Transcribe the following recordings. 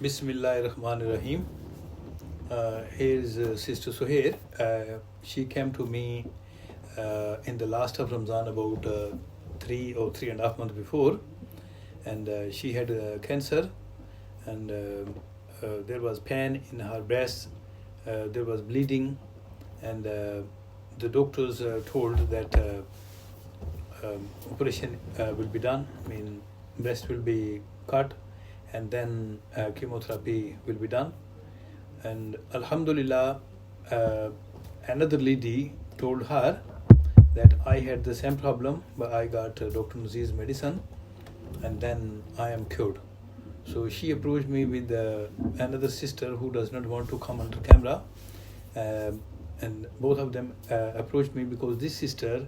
Bismillahirrahmanirrahim. Here's Sister Suhair. She came to me in the last of Ramzan about 3.5 months before, and she had cancer, and there was pain in her breast, there was bleeding, and the doctors told that operation will be done, breast will be cut, and then chemotherapy will be done. And Alhamdulillah, another lady told her that I had the same problem, but I got Dr Nazir's medicine, and then I am cured. So she approached me with another sister who does not want to come under camera, and both of them approached me because this sister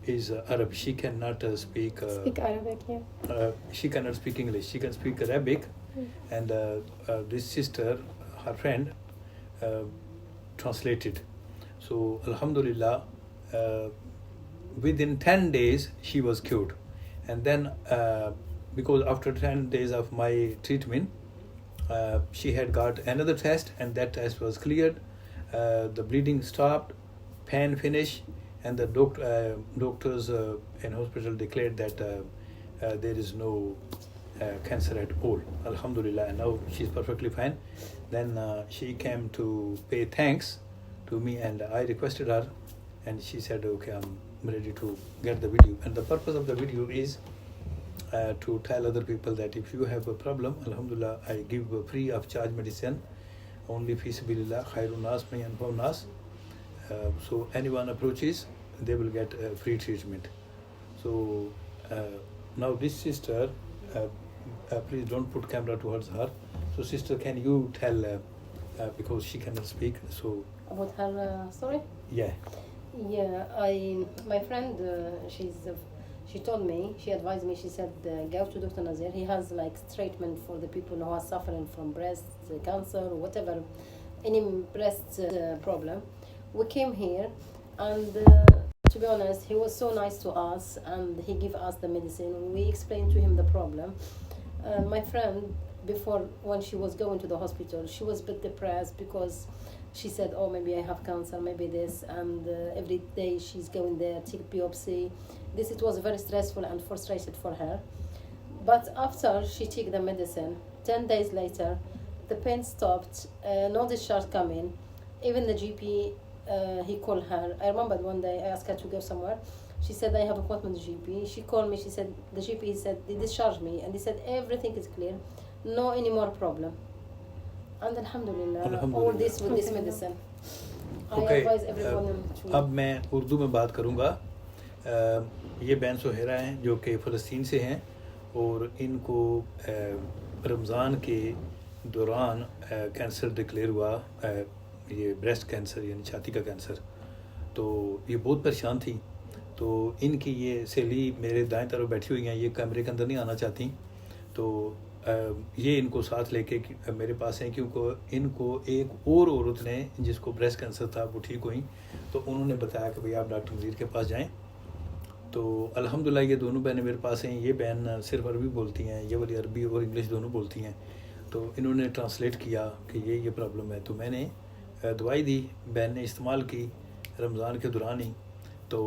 is Arab. She cannot speak Arabic, yeah. She cannot speak English. She can speak Arabic, and this sister, her friend, translated. So Alhamdulillah, within 10 days she was cured. And then because after 10 days of my treatment, she had got another test, and that test was cleared. The bleeding stopped, pain finished, and the doctors in hospital declared that there is no cancer at all. Alhamdulillah, and now she's perfectly fine. Then she came to pay thanks to me, and I requested her, and she said, okay, I'm ready to get the video. And the purpose of the video is to tell other people that if you have a problem, Alhamdulillah, I give free of charge medicine, only fi sabilillah, khairun nas may yanfa'un nas. So anyone approaches, they will get free treatment. So now this sister, please don't put camera towards her. So sister, can you tell, because she cannot speak, so About her story? yeah. Yeah, my friend, she told me, she advised me, she said, go to Dr. Nazir. He has like treatment for the people who are suffering from breast cancer or whatever, any breast problem. We came here, and to be honest, he was so nice to us, and he gave us the medicine. We explained to him the problem. My friend, before, when she was going to the hospital, she was a bit depressed because she said, oh, maybe I have cancer, maybe this, and every day she's going there, take biopsy. It was very stressful and frustrated for her. But after she took the medicine, 10 days later, the pain stopped, no discharge coming. Even the GP, he called her. I remember one day I asked her to go somewhere. She said, I have an appointment with the GP. She called me, she said, the GP said, they discharged me, and they said, everything is clear, no any more problem. And Alhamdulillah, all this with this medicine. I advise everyone to... अब मैं उर्दू में बात करूँगा. ये बहन सुहेरा हैं जो कि फ़लस्तीन से हैं, और इनको रमज़ान के दौरान कैंसर डिक्लेयर हुआ, ये ब्रेस्ट कैंसर यानी छाती का कैंसर. तो ये बहुत परेशान थी. तो इनकी ये सहेली मेरे दाएं तरफ बैठी हुई हैं, ये कमरे के अंदर नहीं आना चाहती. तो ये इनको साथ लेके मेरे पास हैं, क्योंकि इनको एक और औरत ने जिसको ब्रेस्ट कैंसर था वो ठीक हुई, तो उन्होंने बताया कि भाई आप डॉक्टर नज़ीर के पास जाएं. तो अल्हम्दुलिल्लाह ये दोनों बहनें मेरे पास हैं. ये बहन सिर्फ अरबी बोलती हैं, ये वाली अरबी और इंग्लिश दोनों बोलती हैं. तो इन्होंने ट्रांसलेट किया कि ये प्रॉब्लम है. तो मैंने दवाई दी, बहन ने इस्तेमाल की रमज़ान के दौरान ही. तो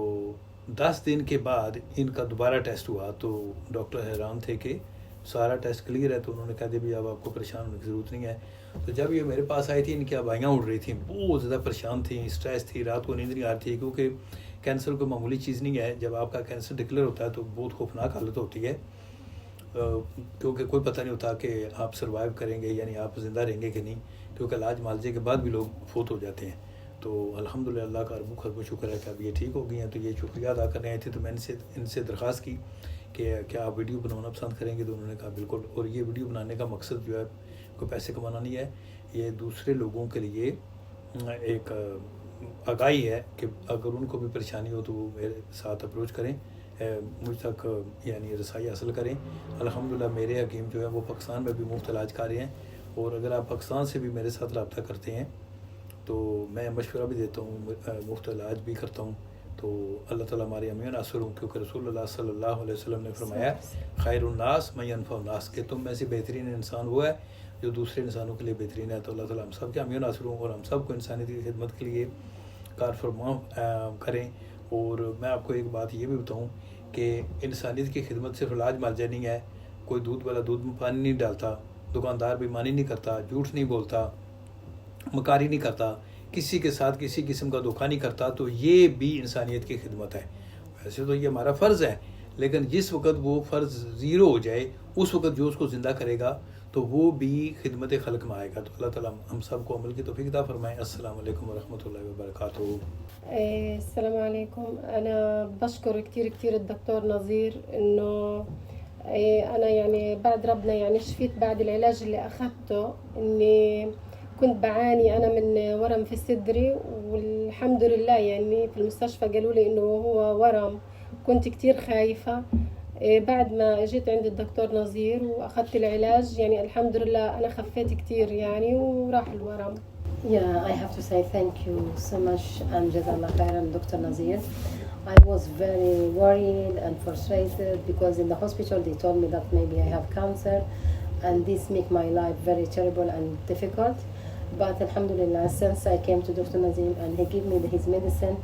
10 दिन के बाद इनका दोबारा टेस्ट हुआ, तो डॉक्टर हैरान थे कि सारा टेस्ट क्लियर है. तो उन्होंने कहा दी भी अब आपको परेशान होने की ज़रूरत नहीं है. तो जब ये मेरे पास आई थी, इनकी आवाइयाँ उड़ रही थी, बहुत ज़्यादा परेशान थी, स्ट्रेस थी, रात को नींद नहीं आ रही थी, क्योंकि कैंसर कोई मामूली चीज़ नहीं है. जब आपका कैंसर डिक्लेयर होता है तो बहुत खौफनाक हालत होती है, क्योंकि कोई पता नहीं होता कि आप सर्वाइव करेंगे यानी आप ज़िंदा रहेंगे कि नहीं, क्योंकि इलाज मालजे के बाद भी लोग फोत हो जाते हैं. तो अल्हम्दुलिल्लाह अल्लाह का अरबू खरबू शुक्र है कि अब ये ठीक हो गई हैं. तो ये शुक्रिया अदा करने आई थी. तो मैंने इनसे दरख्वास्त की कि क्या आप वीडियो बनाना पसंद करेंगे. तो उन्होंने कहा बिल्कुल. और ये वीडियो बनाने का मकसद जो है कोई पैसे कमाना नहीं है, ये दूसरे लोगों के लिए एक आगाही है कि अगर उनको भी परेशानी हो तो वो मेरे साथ अप्रोच करें, मुझ तक यानी रसाई हासिल करें. अल्हम्दुलिल्लाह मेरे हकीम जो है वो पाकिस्तान में भी मुफ्त इलाज कर रहे हैं, और अगर आप पाकिस्तान से भी मेरे साथ रब्ता करते हैं तो मैं मशवरा भी देता हूँ, मुफ्त इलाज भी करता हूँ. تو اللہ تعالیٰ ہمارے امی و ناصر ہوں، کیونکہ رسول اللہ صلی اللہ علیہ وسلم نے فرمایا خیر الناس من ینفع الناس، کہ تم میں سے بہترین انسان وہ ہے جو دوسرے انسانوں کے لیے بہترین ہے. تو اللہ تعالیٰ ہم سب کے امی و ناصر ہوں اور ہم سب کو انسانیت کی خدمت کے لیے کار فرما کریں. اور میں آپ کو ایک بات یہ بھی بتاؤں کہ انسانیت کی خدمت صرف علاج معالجہ نہیں ہے. کوئی دودھ والا دودھ میں پانی نہیں ڈالتا، دکاندار بےایمانی نہیں کرتا، جھوٹ نہیں بولتا، مکاری نہیں کرتا، کسی کے ساتھ کسی قسم کا دھوکہ نہیں کرتا. تو یہ بھی انسانیت کی خدمت ہے. ویسے تو یہ ہمارا فرض ہے، لیکن جس وقت وہ فرض زیرو ہو جائے اس وقت جو اس کو زندہ کرے گا تو وہ بھی خدمت خلق میں آئے گا. تو اللہ تعالیٰ ہم سب کو عمل کی توفیق عطا فرمائے. السلام علیکم ورحمۃ اللہ وبرکاتہ. السلام عليكم. أنا بشكر كتير الدكتور نظير إنه أنا يعني بعد ربنا يعني شفيت بعد العلاج اللي أخذته. إني كنت بعاني أنا من ورم في صدري، والحمد لله يعني في المستشفى قالوا لي إنه هو ورم. كنت كتير خايفة. بعد ما اجيت عند الدكتور نظير واخذت العلاج يعني الحمد لله انا خفيت كتير يعني وراح الورم. Yeah, I have to say thank you so much and Jazallah khairan, Dr. Nazir. I was very worried and frustrated because in the hospital they told me that maybe I have cancer, and this make my life very terrible and difficult. But alhamdulillah, since I came to Dr. Nazir and he gave me his medicine,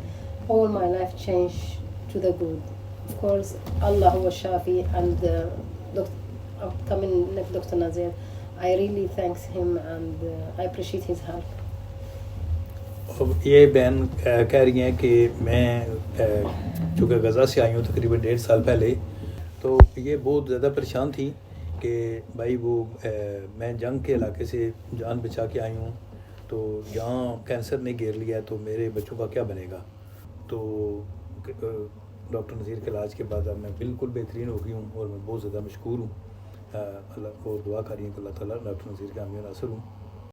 all my life changed to the good. Of course, Allah huwa shafi, and coming like Dr. Nazir, I really thanks him and I appreciate his help. یہ بہن کہہ رہی ہیں کہ میں چونکہ غزہ سے آئی ہوں تقریباً 1.5 سال پہلے، تو یہ بہت زیادہ پریشان تھی کہ بھائی وہ میں جنگ کے علاقے سے جان بچا کے آئی ہوں، تو یہاں کینسر نے گھیر لیا ہے تو میرے بچوں کا کیا بنے گا. تو ڈاکٹر نذیر کے علاج کے بعد اب میں بالکل بہترین ہو گئی ہوں اور میں بہت زیادہ مشکور ہوں. اللہ کو دعا کریے کہ اللہ تعالیٰ ڈاکٹر نذیر کے امی و ناصر ہوں.